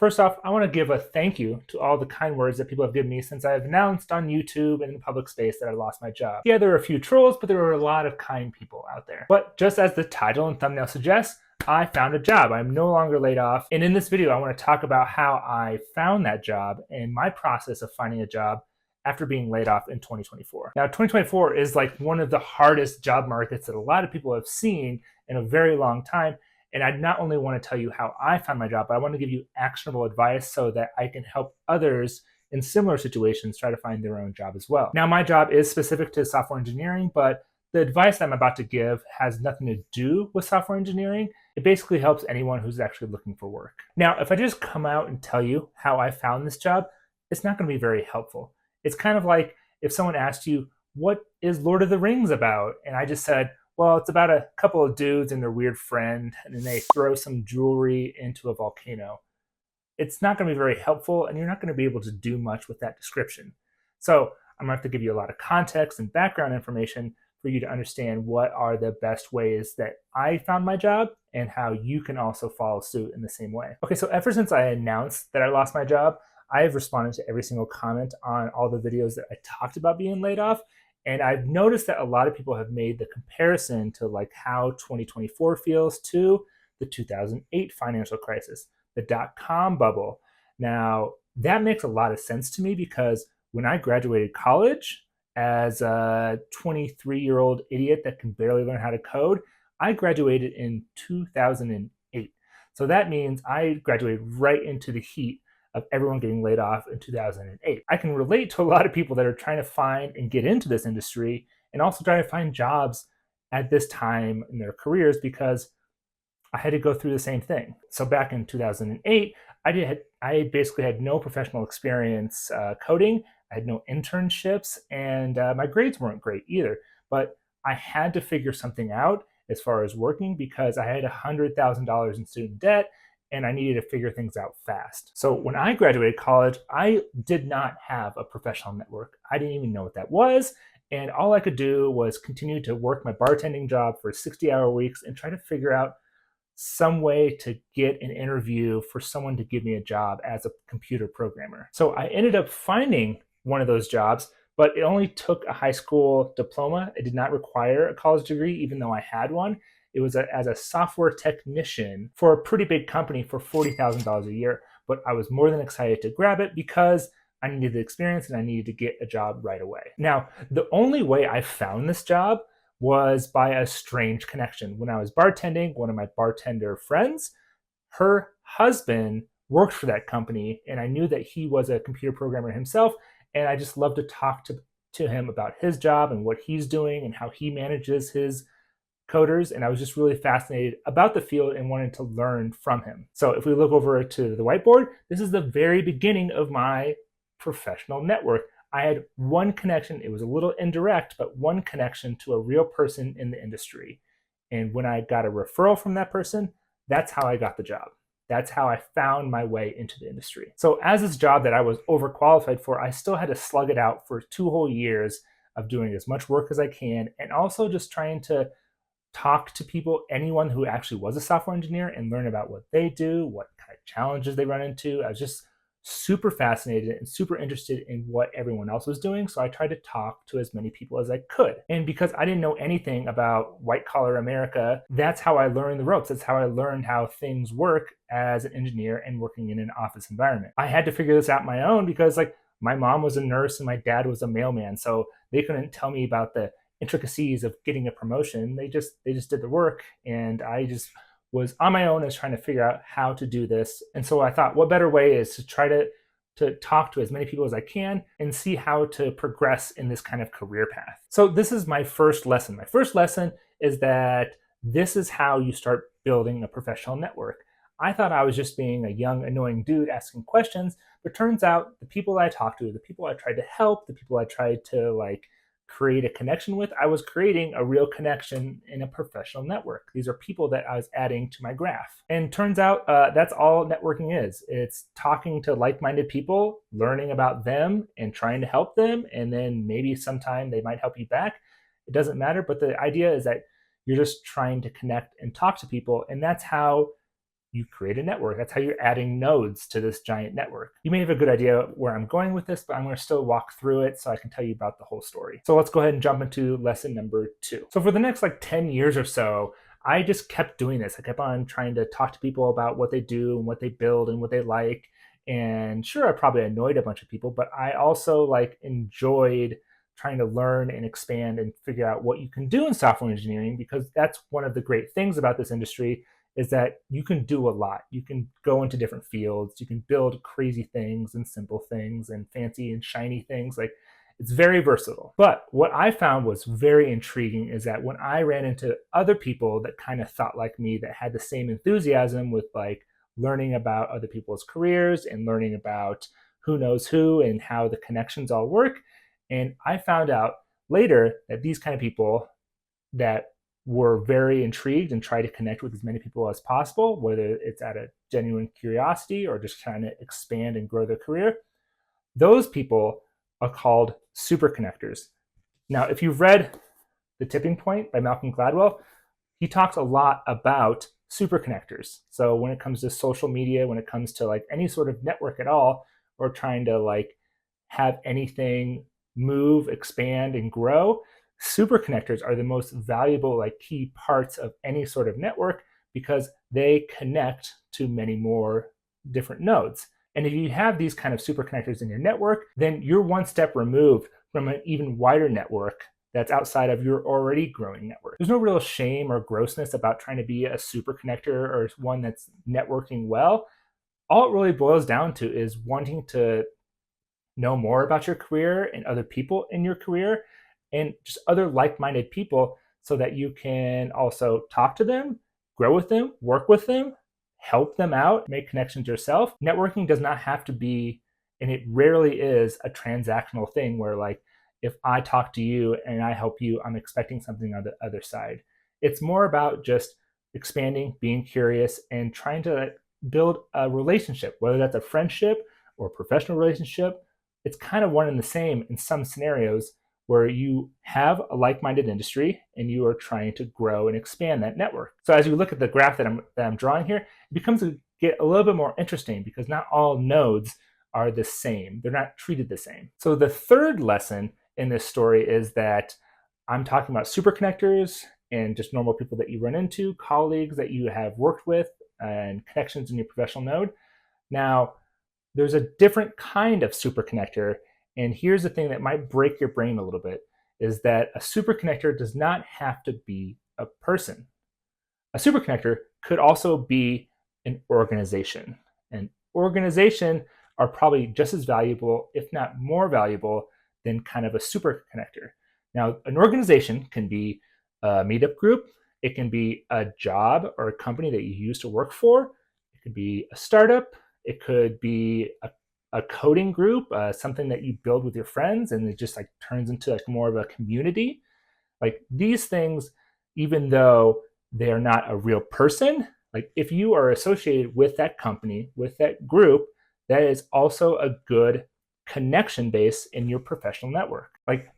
First off, I want to give a thank you to all the kind words that people have given me since I've announced on YouTube and in the public space that I lost my job. Yeah, there were a few trolls, but there were a lot of kind people out there. But just as the title and thumbnail suggests, I found a job. I'm no longer laid off. And in this video, I want to talk about how I found that job and my process of finding a job after being laid off in 2024. Now, 2024 is like one of the hardest job markets that a lot of people have seen in a very long time. And I not only want to tell you how I found my job, but I want to give you actionable advice so that I can help others in similar situations try to find their own job as well. Now, my job is specific to software engineering, but the advice I'm about to give has nothing to do with software engineering. It basically helps anyone who's actually looking for work. Now, if I just come out and tell you how I found this job, it's not going to be very helpful. It's kind of like if someone asked you, what is Lord of the Rings about? And I just said, well, it's about a couple of dudes and their weird friend, and then they throw some jewelry into a volcano. It's not going to be very helpful, and you're not going to be able to do much with that description. So I'm going to have to give you a lot of context and background information for you to understand what are the best ways that I found my job and how you can also follow suit in the same way. Okay, so ever since I announced that I lost my job, I have responded to every single comment on all the videos that I talked about being laid off. And I've noticed that a lot of people have made the comparison to like how 2024 feels to the 2008 financial crisis, the dot-com bubble. Now, that makes a lot of sense to me because when I graduated college as a 23-year-old idiot that can barely learn how to code, I graduated in 2008. So that means I graduated right into the heat of everyone getting laid off in 2008. I can relate to a lot of people that are trying to find and get into this industry and also trying to find jobs at this time in their careers because I had to go through the same thing. So back in 2008, I basically had no professional experience coding. I had no internships, and my grades weren't great either. But I had to figure something out as far as working because I had $100,000 in student debt, and I needed to figure things out fast. So when I graduated college, I did not have a professional network. I didn't even know what that was. And all I could do was continue to work my bartending job for 60-hour weeks and try to figure out some way to get an interview for someone to give me a job as a computer programmer. So I ended up finding one of those jobs, but it only took a high school diploma. It did not require a college degree, even though I had one. It was as a software technician for a pretty big company for $40,000 a year. But I was more than excited to grab it because I needed the experience and I needed to get a job right away. Now, the only way I found this job was by a strange connection. When I was bartending, one of my bartender friends, her husband worked for that company, and I knew that he was a computer programmer himself, and I just loved to talk to him about his job and what he's doing and how he manages his coders, and I was just really fascinated about the field and wanted to learn from him. So if we look over to the whiteboard, this is the very beginning of my professional network. I had one connection. It was a little indirect, but one connection to a real person in the industry. And when I got a referral from that person, that's how I got the job. That's how I found my way into the industry. So as this job that I was overqualified for, I still had to slug it out for 2 whole years of doing as much work as I can and also just trying to talk to people, anyone who actually was a software engineer, and learn about what they do, what kind of challenges they run into. I was just super fascinated and super interested in what everyone else was doing. So I tried to talk to as many people as I could. And because I didn't know anything about white collar America, that's how I learned the ropes. That's how I learned how things work as an engineer and working in an office environment. I had to figure this out on my own because like my mom was a nurse and my dad was a mailman. So they couldn't tell me about the intricacies of getting a promotion. They just did the work, and I just was on my own as trying to figure out how to do this. And so I thought, what better way is to try to talk to as many people as I can and see how to progress in this kind of career path. So this is my first lesson. My first lesson is that this is how you start building a professional network. I thought I was just being a young, annoying dude asking questions, but turns out the people I talked to, the people I tried to help, the people I tried to like create a connection with, I was creating a real connection in a professional network. These are people that I was adding to my graph. And turns out that's all networking is. It's talking to like-minded people, learning about them and trying to help them. And then maybe sometime they might help you back. It doesn't matter. But the idea is that you're just trying to connect and talk to people. And that's how you create a network. That's how you're adding nodes to this giant network. You may have a good idea where I'm going with this, but I'm going to still walk through it so I can tell you about the whole story. So let's go ahead and jump into lesson number 2. So for the next 10 years or so, I just kept doing this. I kept on trying to talk to people about what they do and what they build and what they like. And sure, I probably annoyed a bunch of people, but I also enjoyed trying to learn and expand and figure out what you can do in software engineering, because that's one of the great things about this industry, is that you can do a lot. You can go into different fields. You can build crazy things and simple things and fancy and shiny things. It's very versatile. But what I found was very intriguing is that when I ran into other people that kind of thought like me, that had the same enthusiasm with learning about other people's careers and learning about who knows who and how the connections all work. And I found out later that these kind of people that were very intrigued and try to connect with as many people as possible, whether it's out of genuine curiosity or just trying to expand and grow their career, those people are called super connectors. Now, if you've read The Tipping Point by Malcolm Gladwell, he talks a lot about super connectors. So when it comes to social media, when it comes to any sort of network at all, or trying to have anything move, expand, and grow, super connectors are the most valuable key parts of any sort of network, because they connect to many more different nodes. And if you have these kind of super connectors in your network, then you're one step removed from an even wider network that's outside of your already growing network. There's no real shame or grossness about trying to be a super connector or one that's networking well. All it really boils down to is wanting to know more about your career and other people in your career and just other like-minded people, so that you can also talk to them, grow with them, work with them, help them out, make connections yourself. Networking does not have to be, and it rarely is, a transactional thing where if I talk to you and I help you, I'm expecting something on the other side. It's more about just expanding, being curious, and trying to build a relationship, whether that's a friendship or a professional relationship. It's kind of one and the same in some scenarios, where you have a like-minded industry and you are trying to grow and expand that network. So as you look at the graph that I'm drawing here, it becomes to get a little bit more interesting, because not all nodes are the same. They're not treated the same. So the third lesson in this story is that I'm talking about super connectors and just normal people that you run into, colleagues that you have worked with, and connections in your professional node. Now, there's a different kind of super connector, and here's the thing that might break your brain a little bit, is that a super connector does not have to be a person. A super connector could also be an organization. An organization are probably just as valuable, if not more valuable, than kind of a super connector. Now, an organization can be a meetup group. It can be a job or a company that you used to work for. It could be a startup. It could be a coding group, something that you build with your friends, and it just turns into more of a community. These things, even though they are not a real person, if you are associated with that company, with that group, that is also a good connection base in your professional network.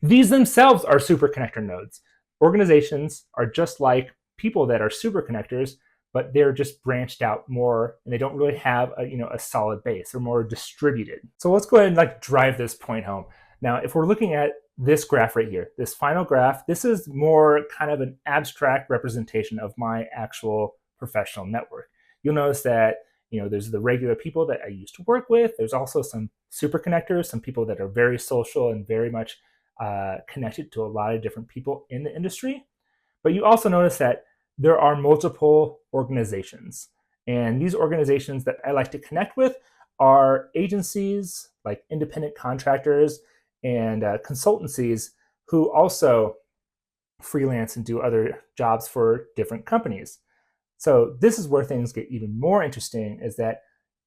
These themselves are super connector nodes. Organizations are just like people that are super connectors, but they're just branched out more, and they don't really have a solid base. They're more distributed. So let's go ahead and drive this point home. Now, if we're looking at this graph right here, this final graph, this is more kind of an abstract representation of my actual professional network. You'll notice that there's the regular people that I used to work with. There's also some super connectors, some people that are very social and very much connected to a lot of different people in the industry. But you also notice that there are multiple organizations. And these organizations that I like to connect with are agencies, like independent contractors and consultancies, who also freelance and do other jobs for different companies. So this is where things get even more interesting, is that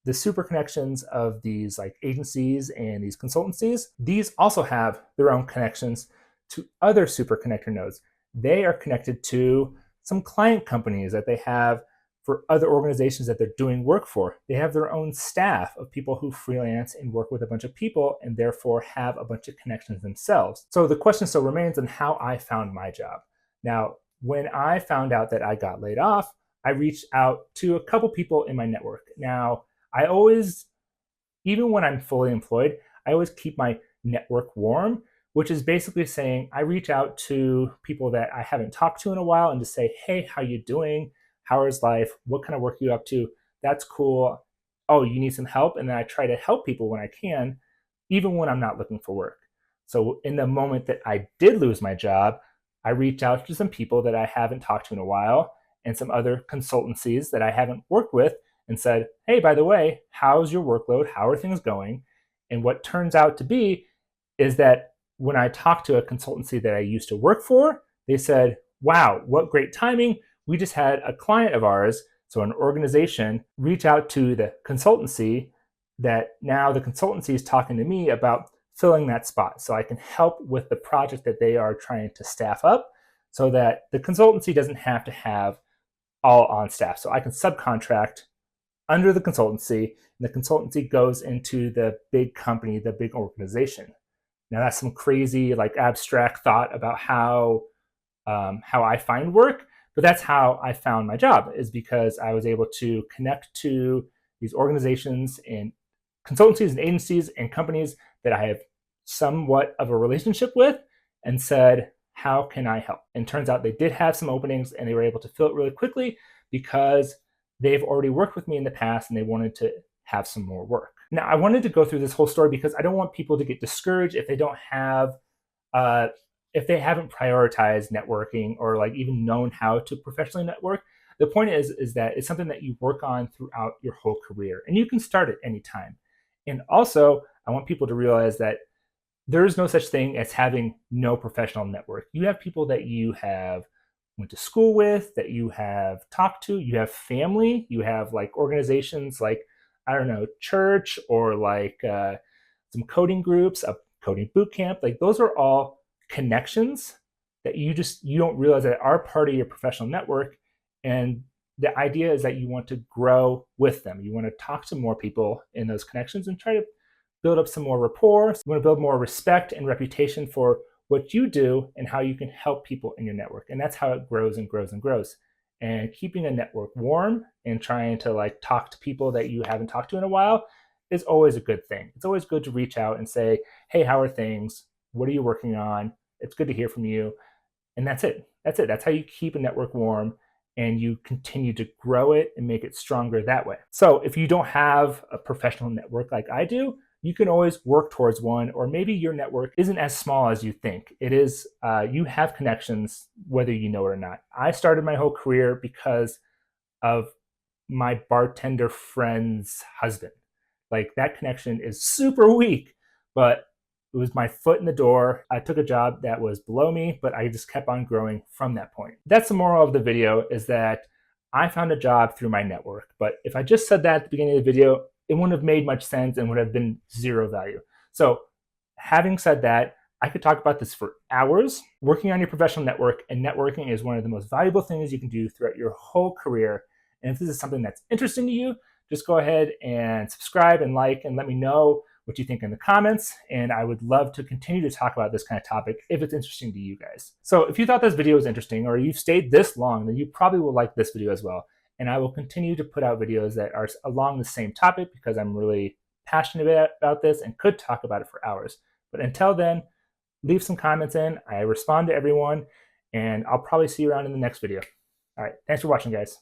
the super connections of these agencies and these consultancies, these also have their own connections to other super connector nodes. They are connected to some client companies that they have for other organizations that they're doing work for. They have their own staff of people who freelance and work with a bunch of people, and therefore have a bunch of connections themselves. So the question still remains on how I found my job. Now, when I found out that I got laid off, I reached out to a couple people in my network. Now, I always, even when I'm fully employed, I always keep my network warm, which is basically saying I reach out to people that I haven't talked to in a while and just say, hey, how you doing? How is life? What kind of work are you up to? That's cool. Oh, you need some help? And then I try to help people when I can, even when I'm not looking for work. So in the moment that I did lose my job, I reached out to some people that I haven't talked to in a while and some other consultancies that I haven't worked with and said, hey, by the way, how's your workload? How are things going? And what turns out to be is that when I talked to a consultancy that I used to work for, they said, wow, what great timing. We just had a client of ours, so an organization, reach out to the consultancy that now the consultancy is talking to me about filling that spot so I can help with the project that they are trying to staff up so that the consultancy doesn't have to have all on staff. So I can subcontract under the consultancy, and the consultancy goes into the big company, the big organization. Now that's some crazy, like abstract thought about how I find work, but that's how I found my job, is because I was able to connect to these organizations and consultancies and agencies and companies that I have somewhat of a relationship with and said, how can I help? And turns out they did have some openings and they were able to fill it really quickly because they've already worked with me in the past and they wanted to have some more work. Now, I wanted to go through this whole story because I don't want people to get discouraged if they don't have, if they haven't prioritized networking or like even known how to professionally network. The point is that it's something that you work on throughout your whole career and you can start at any time. And also, I want people to realize that there is no such thing as having no professional network. You have people that you have went to school with, that you have talked to, you have family, you have like organizations like, I don't know, church or like some coding groups, a coding boot camp. Like those are all connections that you don't realize that are part of your professional network. And the idea is that you want to grow with them. You want to talk to more people in those connections and try to build up some more rapport. You want to build more respect and reputation for what you do and how you can help people in your network. And that's how it grows and grows and grows. And keeping a network warm and trying to like talk to people that you haven't talked to in a while is always a good thing. It's always good to reach out and say, hey, how are things? What are you working on? It's good to hear from you. And that's it. That's it. That's how you keep a network warm and you continue to grow it and make it stronger that way. So if you don't have a professional network like I do, you can always work towards one, or maybe your network isn't as small as you think. It is, you have connections whether you know it or not. I started my whole career because of my bartender friend's husband. Like that connection is super weak, but it was my foot in the door. I took a job that was below me, but I just kept on growing from that point. That's the moral of the video, is that I found a job through my network. But if I just said that at the beginning of the video, it wouldn't have made much sense and would have been zero value. So having said that, I could talk about this for hours. Working on your professional network and networking is one of the most valuable things you can do throughout your whole career. And if this is something that's interesting to you, just go ahead and subscribe and like and let me know what you think in the comments. And I would love to continue to talk about this kind of topic if it's interesting to you guys. So if you thought this video was interesting or you've stayed this long, then you probably will like this video as well. And I will continue to put out videos that are along the same topic because I'm really passionate about this and could talk about it for hours. But until then, leave some comments in. I respond to everyone, and I'll probably see you around in the next video. All right, thanks for watching, guys.